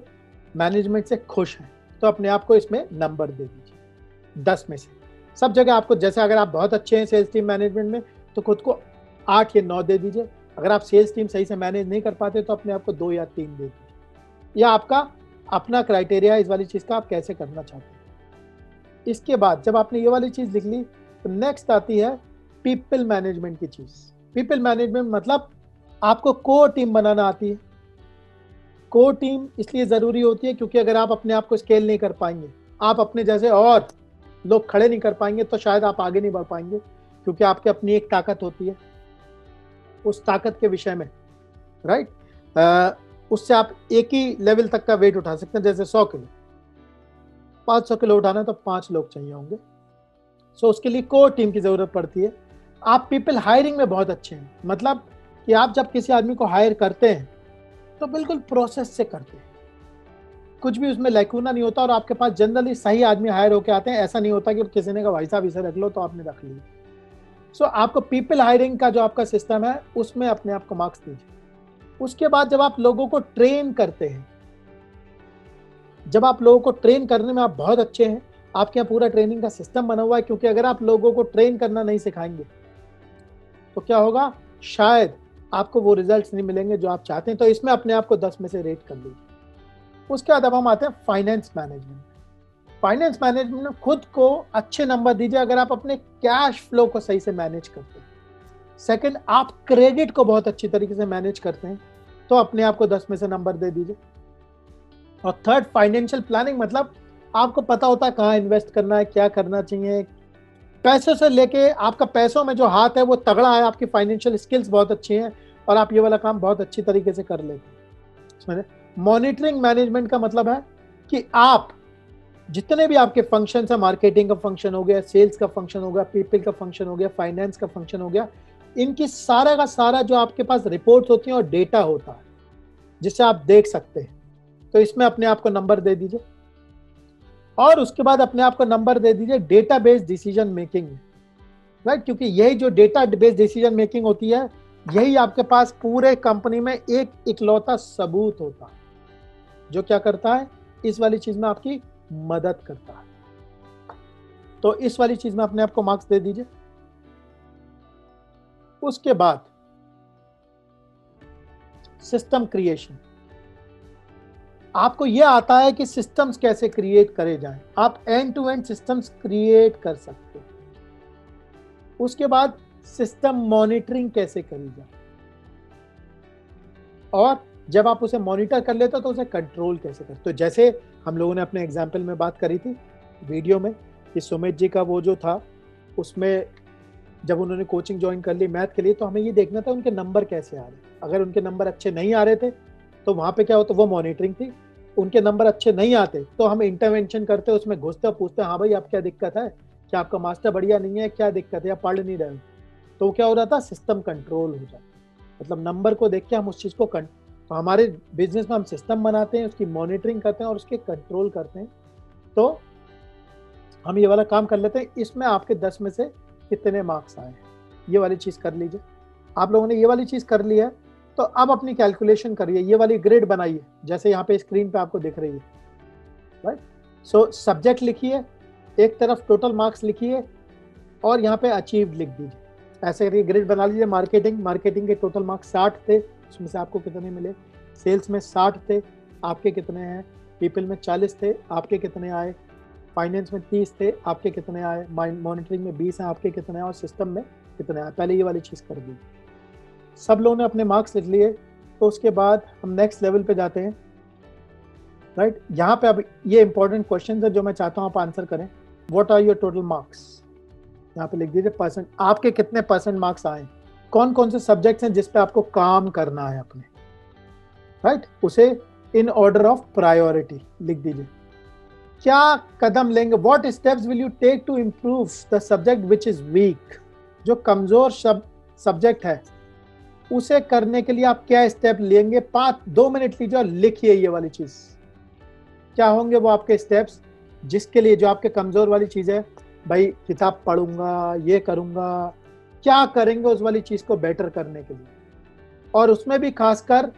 मैनेजमेंट से खुश हैं, तो अपने आप को इसमें नंबर दे दीजिए 10 में से। सब जगह आपको, जैसे अगर आप बहुत अच्छे हैं सेल्स टीम मैनेजमेंट में तो खुद को 8 या 9 दे दीजिए। अगर आप सेल्स टीम सही से मैनेज नहीं कर पाते तो अपने आप को 2 या 3 दे दीजिए। यह आपका अपना क्राइटेरिया इस वाली चीज का, आप कैसे करना चाहते हैं। इसके बाद जब आपने ये वाली चीज लिख ली तो नेक्स्ट आती है पीपल मैनेजमेंट की चीज। पीपल मैनेजमेंट मतलब आपको कोर टीम बनाना आती है। कोर टीम इसलिए जरूरी होती है क्योंकि अगर आप अपने आप को स्केल नहीं कर पाएंगे, आप अपने जैसे और लोग खड़े नहीं कर पाएंगे तो शायद आप आगे नहीं बढ़ पाएंगे, क्योंकि आपकी अपनी एक ताकत होती है, उस ताकत के विषय में, राइट। उससे आप एक ही लेवल तक का वेट उठा सकते हैं, जैसे 100 किलो, 500 किलो उठाना है तो 5 लोग चाहिए होंगे। सो उसके लिए कोर टीम की जरूरत पड़ती है। आप पीपल हायरिंग में बहुत अच्छे हैं, मतलब कि आप जब किसी आदमी को हायर करते हैं तो बिल्कुल प्रोसेस से करते हैं, कुछ भी उसमें लैकूना नहीं होता, और आपके पास जनरली सही आदमी हायर होके आते हैं। ऐसा नहीं होता कि किसी ने कहा भाई साहब इसे रख लो तो आपने रख लिया। सो आपको पीपल हायरिंग का जो आपका सिस्टम है उसमें अपने आप को मार्क्स दीजिए। उसके बाद जब आप लोगों को ट्रेन करते हैं, जब आप लोगों को ट्रेन करने में आप बहुत अच्छे हैं, आपके यहाँ पूरा ट्रेनिंग का सिस्टम बना हुआ है, क्योंकि अगर आप लोगों को ट्रेन करना नहीं सिखाएंगे तो क्या होगा, शायद आपको वो रिजल्ट्स नहीं मिलेंगे जो आप चाहते हैं। तो इसमें अपने आप को 10 में से रेट कर लीजिए। उसके बाद अब हम आते हैं फाइनेंस मैनेजमेंट। फाइनेंस मैनेजमेंट में खुद को अच्छे नंबर दीजिए अगर आप अपने कैश फ्लो को सही से मैनेज करते हैं। सेकंड, आप क्रेडिट को बहुत अच्छी तरीके से मैनेज करते हैं तो अपने आप को 10 में से नंबर दे दीजिए। और थर्ड, फाइनेंशियल प्लानिंग, मतलब आपको पता होता है कहाँ इन्वेस्ट करना है, क्या करना चाहिए, पैसों से लेके आपका पैसों में जो हाथ है वो तगड़ा है, आपकी फाइनेंशियल स्किल्स बहुत अच्छी हैं और आप ये वाला काम बहुत अच्छी तरीके से कर लेते हैं। मॉनिटरिंग मैनेजमेंट का मतलब है कि आप जितने भी आपके फंक्शन है, मार्केटिंग का फंक्शन हो गया, सेल्स का फंक्शन हो गया, पीपल का फंक्शन हो गया, फाइनेंस का फंक्शन हो गया, इनकी सारा का सारा जो आपके पास रिपोर्ट्स होती हैं और डेटा होता है जिससे आप देख सकते हैं, तो इसमें अपने आप को नंबर दे दीजिए। और उसके बाद अपने आप को नंबर दे दीजिए डेटाबेस डिसीजन मेकिंग में, राइट, क्योंकि यही जो डेटाबेस डिसीजन मेकिंग होती है, यही आपके पास पूरे कंपनी में एक इकलौता सबूत होता है जो क्या करता है, इस वाली चीज में आपकी मदद करता है। तो इस वाली चीज में अपने आप को मार्क्स दे दीजिए। उसके बाद सिस्टम क्रिएशन, आपको यह आता है कि सिस्टम्स कैसे क्रिएट करे जाएं, आप end to end systems create कर सकते हैं। उसके बाद सिस्टम मॉनिटरिंग कैसे करी जाए, और जब आप उसे मॉनिटर कर लेते हो तो उसे कंट्रोल कैसे करते। तो जैसे हम लोगों ने अपने एग्जाम्पल में बात करी थी वीडियो में कि सुमित जी का वो जो था, उसमें जब उन्होंने कोचिंग ज्वाइन कर ली मैथ के लिए, तो हमें ये देखना था उनके नंबर कैसे आ रहे। अगर उनके नंबर अच्छे नहीं आ रहे थे तो वहाँ पे क्या होता, वो मॉनिटरिंग थी। उनके नंबर अच्छे नहीं आते तो हम इंटरवेंशन करते, उसमें घुसते पूछते, हाँ भाई आप क्या दिक्कत है, क्या आपका मास्टर बढ़िया नहीं है, क्या दिक्कत है, या पढ़ नहीं रहे हो। तो क्या हो रहा था, सिस्टम कंट्रोल हो जाता, मतलब नंबर को देख के हम उस चीज़ को तो हमारे बिजनेस में हम सिस्टम बनाते हैं, उसकी मॉनिटरिंग करते हैं और उसके कंट्रोल करते हैं, तो हम ये वाला काम कर लेते हैं। इसमें आपके 10 में से कितने मार्क्स आए, ये वाली चीज़ कर लीजिए। आप लोगों ने ये वाली चीज़ कर ली है तो अब अपनी कैलकुलेशन करिए, ये वाली ग्रेड बनाइए जैसे यहाँ पे स्क्रीन पे आपको दिख रही है, राइट। सो सब्जेक्ट लिखिए, एक तरफ टोटल मार्क्स लिखिए और यहाँ पे अचीव्ड लिख दीजिए। ऐसे करके ग्रेड बना लीजिए। मार्केटिंग के टोटल मार्क्स 60 थे, उसमें से आपको कितने मिले, सेल्स में 60 थे, आपके कितने हैं, पीपल में 40 थे, आपके कितने आए, फाइनेंस में 30 थे, आपके कितने आए, मॉनिटरिंग में 20 हैं, आपके कितने आए, और सिस्टम में कितने आए। पहले ये वाली चीज़ कर दी। सब लोगों ने अपने मार्क्स लिख लिए, तो उसके बाद हम नेक्स्ट लेवल पे जाते हैं, राइट। यहाँ पे अब ये इंपॉर्टेंट क्वेश्चन है जो मैं चाहता हूँ आप आंसर करें। What are your total marks, यहाँ पे लिख दीजिए परसेंट, आपके कितने परसेंट मार्क्स आए, कौन कौन से सब्जेक्ट्स हैं जिस पे आपको काम करना है अपने, राइट। उसे इन ऑर्डर ऑफ प्रायोरिटी लिख दीजिए। क्या कदम लेंगे, what steps will you take to improve the subject which is weak, जो कमजोर सब्जेक्ट है उसे करने के लिए आप क्या स्टेप लेंगे। 2 मिनट लीजिए और लिखिए ये वाली चीज, क्या होंगे वो आपके स्टेप्स, जिसके लिए जो आपके कमजोर वाली चीज है, भाई किताब पढ़ूंगा, ये करूंगा, क्या करेंगे उस वाली चीज को बेटर करने के लिए। और उसमें भी खासकर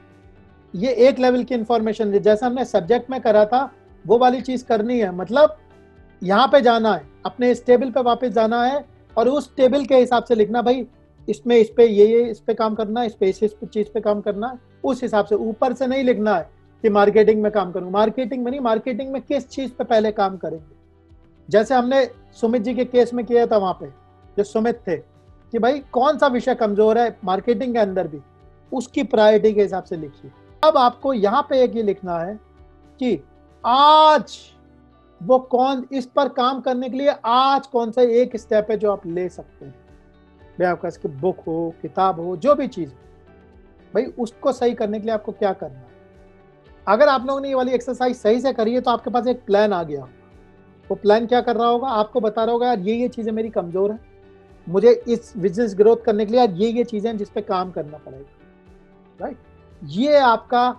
ये एक लेवल की इंफॉर्मेशन, जैसा हमने सब्जेक्ट में करा था वो वाली चीज करनी है, मतलब यहाँ पे जाना है, अपने इस टेबल पे वापस जाना है और उस टेबल के हिसाब से लिखना, भाई इसमें इस पे ये इस पे काम करना है, इस पे इस चीज पे काम करना है, उस हिसाब से। ऊपर से नहीं लिखना है कि मार्केटिंग में काम करूंगा, मार्केटिंग में नहीं, मार्केटिंग में किस चीज पे पहले काम करेंगे। जैसे हमने सुमित जी के केस में किया था, वहां पे जो सुमित थे कि भाई कौन सा विषय कमजोर है मार्केटिंग के अंदर भी, उसकी प्रायोरिटी के हिसाब से लिखिए। अब आपको यहाँ पे एक ये लिखना है कि आज वो कौन, इस पर काम करने के लिए आज कौन सा एक स्टेप है जो आप ले सकते हैं। भाई आपके पास बुक हो, किताब हो, जो भी चीज़ हो, भाई उसको सही करने के लिए आपको क्या करना है। अगर आप लोगों ने ये वाली एक्सरसाइज सही से करी है तो आपके पास एक प्लान आ गया। वो प्लान क्या कर रहा होगा, आपको बता रहा होगा यार ये चीज़ें मेरी कमज़ोर हैं, मुझे इस बिजनेस ग्रोथ करने के लिए यार ये चीज़ें जिस पे काम करना पड़ेगा, राइट। ये आपका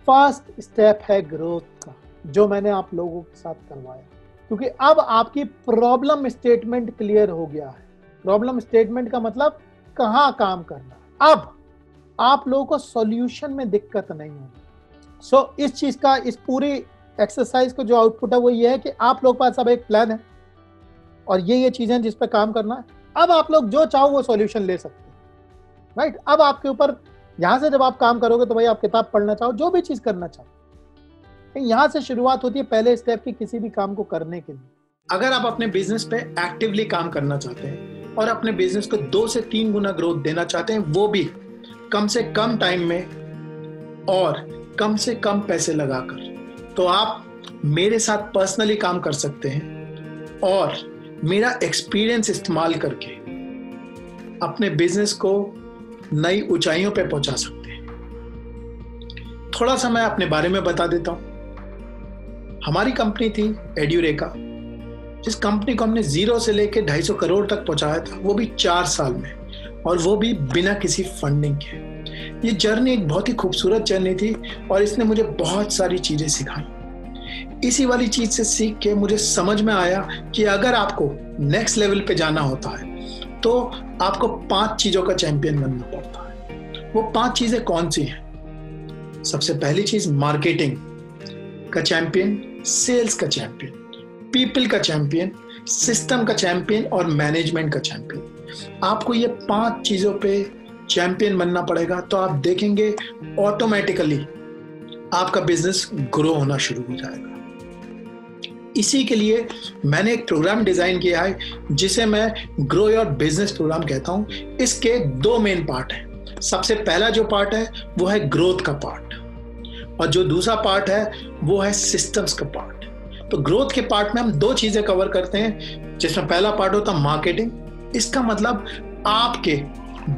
फर्स्ट स्टेप है ग्रोथ का, जो मैंने आप लोगों के साथ करवाया, क्योंकि अब आपकी प्रॉब्लम स्टेटमेंट क्लियर हो गया है। प्रॉब्लम स्टेटमेंट का मतलब कहाँ काम करना है। अब आप लोगों को सॉल्यूशन में दिक्कत नहीं होगी। सो इस चीज़ का, इस पूरी एक्सरसाइज को जो आउटपुट है वो ये है कि आप लोग के पास अब एक प्लान है और ये चीज़ें जिस पे काम करना है। अब आप लोग जो चाहो वो सॉल्यूशन ले सकते हैं, राइट। अब आपके ऊपर, यहाँ से जब आप काम करोगे तो भाई आप किताब पढ़ना चाहो, जो भी चीज़ करना चाहो, यहाँ से शुरुआत होती है पहले स्टेप की किसी भी काम को करने के लिए। अगर आप अपने बिजनेस पे एक्टिवली काम करना चाहते हैं और अपने बिजनेस को 2 से 3 गुना ग्रोथ देना चाहते हैं, वो भी कम से कम टाइम में और कम से कम पैसे लगाकर, तो आप मेरे साथ पर्सनली काम कर सकते हैं और मेरा एक्सपीरियंस इस्तेमाल करके अपने बिजनेस को नई ऊंचाइयों पे पहुंचा सकते हैं। थोड़ा सा मैं अपने बारे में बता देता हूं। हमारी कंपनी थी एड्यूरेका, जिस कंपनी को हमने 0 से लेके 250 करोड़ तक पहुंचाया था, वो भी 4 साल में, और वो भी बिना किसी फंडिंग के। ये जर्नी एक बहुत ही खूबसूरत जर्नी थी और इसने मुझे बहुत सारी चीजें सिखाई। इसी वाली चीज से सीख के मुझे समझ में आया कि अगर आपको नेक्स्ट लेवल पे जाना होता है तो आपको 5 चीजों का चैंपियन बनना पड़ता है। वो 5 चीजें कौन सी हैं? सबसे पहली चीज मार्केटिंग का चैंपियन, सेल्स का चैंपियन, पीपल का चैंपियन, सिस्टम का चैंपियन और मैनेजमेंट का चैंपियन। आपको ये 5 चीजों पे चैंपियन बनना पड़ेगा, तो आप देखेंगे ऑटोमेटिकली आपका बिजनेस ग्रो होना शुरू हो जाएगा। इसी के लिए मैंने एक प्रोग्राम डिजाइन किया है जिसे मैं ग्रो योर बिजनेस प्रोग्राम कहता हूं। इसके 2 मेन पार्ट हैं। सबसे पहला जो पार्ट है वो है ग्रोथ का पार्ट, और जो दूसरा पार्ट है वो है सिस्टम्स का पार्ट। तो ग्रोथ के पार्ट में हम 2 चीजें कवर करते हैं, जिसमें पहला पार्ट होता है मार्केटिंग। इसका मतलब आपके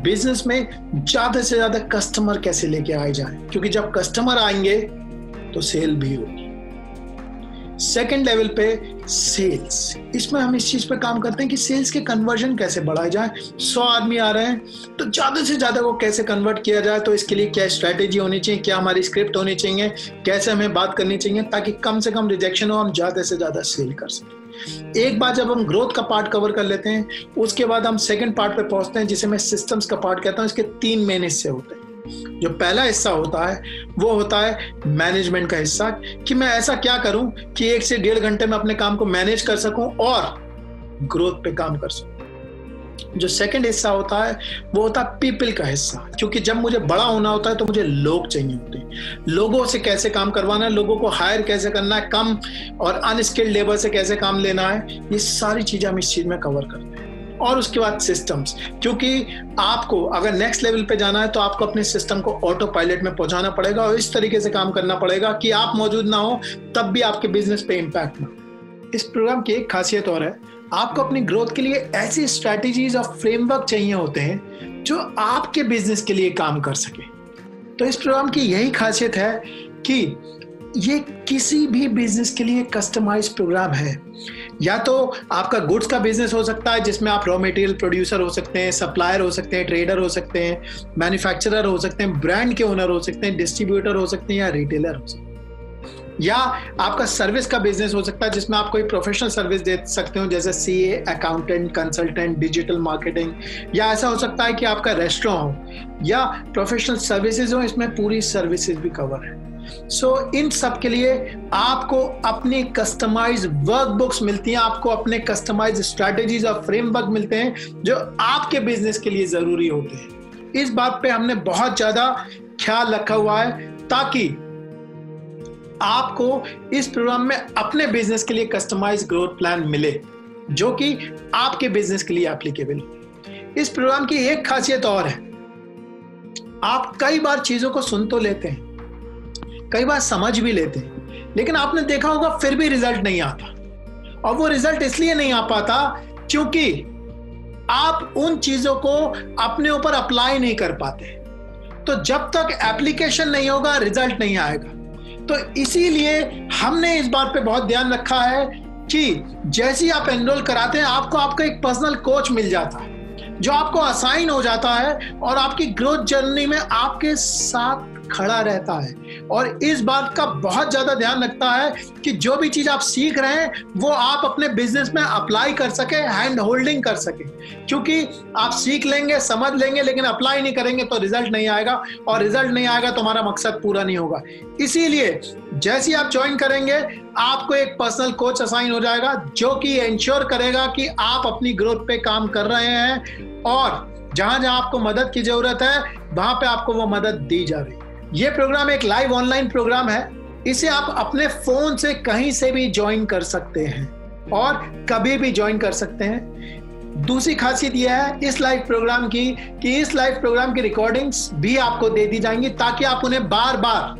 बिजनेस में ज्यादा से ज्यादा कस्टमर कैसे लेके आए जाए, क्योंकि जब कस्टमर आएंगे तो सेल भी होगी। सेकेंड लेवल पे सेल्स, इसमें हम इस चीज पे काम करते हैं कि सेल्स के कन्वर्जन कैसे बढ़ाए जाए। 100 आदमी आ रहे हैं तो ज्यादा से ज्यादा वो कैसे कन्वर्ट किया जाए, तो इसके लिए क्या स्ट्रैटेजी होनी चाहिए, क्या हमारी स्क्रिप्ट होनी चाहिए, कैसे हमें बात करनी चाहिए ताकि कम से कम रिजेक्शन हो, हम ज्यादा से ज्यादा सेल कर सकें। एक बार जब हम ग्रोथ का पार्ट कवर कर लेते हैं, उसके बाद हम सेकंड पार्ट पे पहुंचते हैं जिसे मैं सिस्टम्स का पार्ट कहता हूं। इसके 3 मेन हिस्से होते हैं। जो पहला हिस्सा होता है वो होता है मैनेजमेंट का हिस्सा, कि मैं ऐसा क्या करूं कि 1 से 1.5 घंटे में अपने काम को मैनेज कर सकूं और ग्रोथ पे काम कर सकूं। जो सेकंड हिस्सा होता है वो होता है पीपल का हिस्सा, क्योंकि जब मुझे बड़ा होना होता है तो मुझे लोग चाहिए होते हैं। लोगों से कैसे काम करवाना है, लोगों को हायर कैसे करना है, कम और अनस्किल्ड लेबर से कैसे काम लेना है, ये सारी चीजें हम इस चीज में कवर करते हैं। और उसके बाद सिस्टम्स, क्योंकि आपको अगर नेक्स्ट लेवल पे जाना है तो आपको अपने सिस्टम को ऑटो पायलट में पहुंचाना पड़ेगा और इस तरीके से काम करना पड़ेगा कि आप मौजूद ना हो तब भी आपके बिजनेस पे इम्पैक्ट ना हो। इस प्रोग्राम की एक खासियत और है, आपको अपनी ग्रोथ के लिए ऐसी स्ट्रैटेजीज और फ्रेमवर्क चाहिए होते हैं जो आपके बिजनेस के लिए काम कर सके। तो इस प्रोग्राम की यही खासियत है कि ये किसी भी बिजनेस के लिए कस्टमाइज प्रोग्राम है। या तो आपका गुड्स का बिजनेस हो सकता है जिसमें आप रॉ मटेरियल प्रोड्यूसर हो सकते हैं, सप्लायर हो सकते हैं, ट्रेडर हो सकते हैं, मैन्युफैक्चरर हो सकते हैं, ब्रांड के ओनर हो सकते हैं, डिस्ट्रीब्यूटर हो सकते हैं या रिटेलर हो सकते हैं। या आपका सर्विस का बिजनेस हो सकता है जिसमें आप कोई प्रोफेशनल सर्विस दे सकते हो, जैसे CA, accountant, consultant, digital marketing. या ऐसा हो सकता है कि आपका रेस्टोरेंट हो या प्रोफेशनल सर्विसेज हो, इसमें पूरी सर्विसेज भी कवर है। इन सब के लिए आपको अपनी कस्टमाइज वर्कबुक्स मिलती हैं, आपको अपने कस्टमाइज स्ट्रैटेजीज और फ्रेमवर्क मिलते हैं जो आपके बिजनेस के लिए जरूरी होते हैं। इस बात पे हमने बहुत ज्यादा ख्याल रखा हुआ है ताकि आपको इस प्रोग्राम में अपने बिजनेस के लिए कस्टमाइज ग्रोथ प्लान मिले जो कि आपके बिजनेस के लिए एप्लीकेबल हो। इस प्रोग्राम की एक खासियत और है, आप कई बार चीजों को सुन तो लेते हैं, कई बार समझ भी लेते हैं, लेकिन आपने देखा होगा फिर भी रिजल्ट नहीं आता। और वो रिजल्ट इसलिए नहीं आ पाता क्योंकि आप उन चीजों को अपने ऊपर अप्लाई नहीं कर पाते। तो जब तक एप्लीकेशन नहीं होगा रिजल्ट नहीं आएगा। तो इसीलिए हमने इस बात पे बहुत ध्यान रखा है कि जैसे ही आप एनरोल कराते हैं आपको आपका एक पर्सनल कोच मिल जाता है जो आपको असाइन हो जाता है और आपकी ग्रोथ जर्नी में आपके साथ खड़ा रहता है और इस बात का बहुत ज्यादा ध्यान रखता है कि जो भी चीज आप सीख रहे हैं वो आप अपने बिजनेस में अप्लाई कर सके, हैंड होल्डिंग कर सके। क्योंकि आप सीख लेंगे, समझ लेंगे, लेकिन अप्लाई नहीं करेंगे तो रिजल्ट नहीं आएगा और रिजल्ट नहीं आएगा तो हमारा मकसद पूरा नहीं होगा। इसीलिए जैसे ही आप ज्वाइन करेंगे आपको एक पर्सनल कोच असाइन हो जाएगा जो कि इंश्योर करेगा कि आप अपनी ग्रोथ पे काम कर रहे हैं और जहां जहां आपको मदद की जरूरत है वहां पे आपको वो मदद दी जा रही है। ये प्रोग्राम एक लाइव ऑनलाइन प्रोग्राम है। इसे आप अपने फोन से कहीं से भी ज्वाइन कर सकते हैं और कभी भी ज्वाइन कर सकते हैं। दूसरी खासियत यह है इस लाइव प्रोग्राम की कि इस लाइव प्रोग्राम की रिकॉर्डिंग्स भी आपको दे दी जाएंगी ताकि आप उन्हें बार बार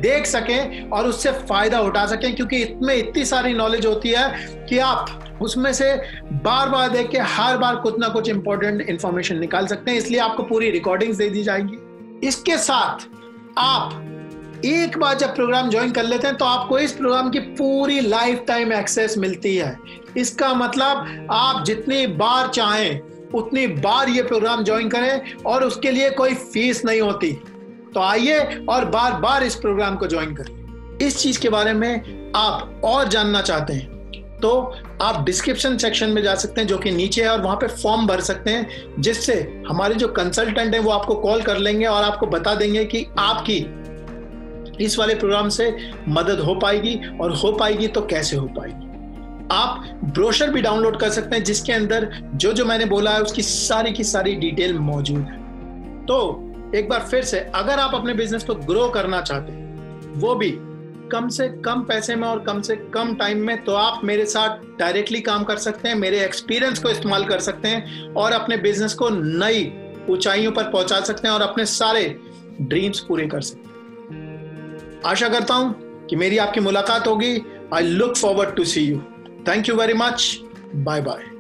देख सकें और उससे फायदा उठा सकें, क्योंकि इसमें इतनी सारी नॉलेज होती है कि आप उसमें से बार बार देख के हर बार कुछ ना कुछ इंपॉर्टेंट इंफॉर्मेशन निकाल सकते हैं। इसलिए आपको पूरी रिकॉर्डिंग्स दे दी जाएंगी। इसके साथ आप एक बार जब प्रोग्राम ज्वाइन कर लेते हैं तो आपको इस प्रोग्राम की पूरी लाइफ टाइम एक्सेस मिलती है। इसका मतलब आप जितनी बार चाहें उतनी बार ये प्रोग्राम ज्वाइन करें और उसके लिए कोई फीस नहीं होती। तो आइए और बार बार इस प्रोग्राम को ज्वाइन करिए। इस चीज के बारे में आप और जानना चाहते हैं तो आप डिस्क्रिप्शन सेक्शन में जा सकते हैं जो कि नीचे है और वहां पे फॉर्म भर सकते हैं, जिससे हमारे जो कंसल्टेंट हैं वो आपको कॉल कर लेंगे और आपको बता देंगे कि आपकी इस वाले प्रोग्राम से मदद हो पाएगी और हो पाएगी तो कैसे हो पाएगी। आप ब्रोशर भी डाउनलोड कर सकते हैं जिसके अंदर जो जो मैंने बोला है उसकी सारी की सारी डिटेल मौजूद है। तो एक बार फिर से अगर आप अपने बिजनेस को ग्रो करना चाहते हैं वो भी कम से कम पैसे में और कम से कम टाइम में, तो आप मेरे साथ डायरेक्टली काम कर सकते हैं, मेरे एक्सपीरियंस को इस्तेमाल कर सकते हैं और अपने बिजनेस को नई ऊंचाइयों पर पहुंचा सकते हैं और अपने सारे ड्रीम्स पूरे कर सकते हैं। आशा करता हूं कि मेरी आपकी मुलाकात होगी। I look forward to see you. Thank you very much. Bye bye.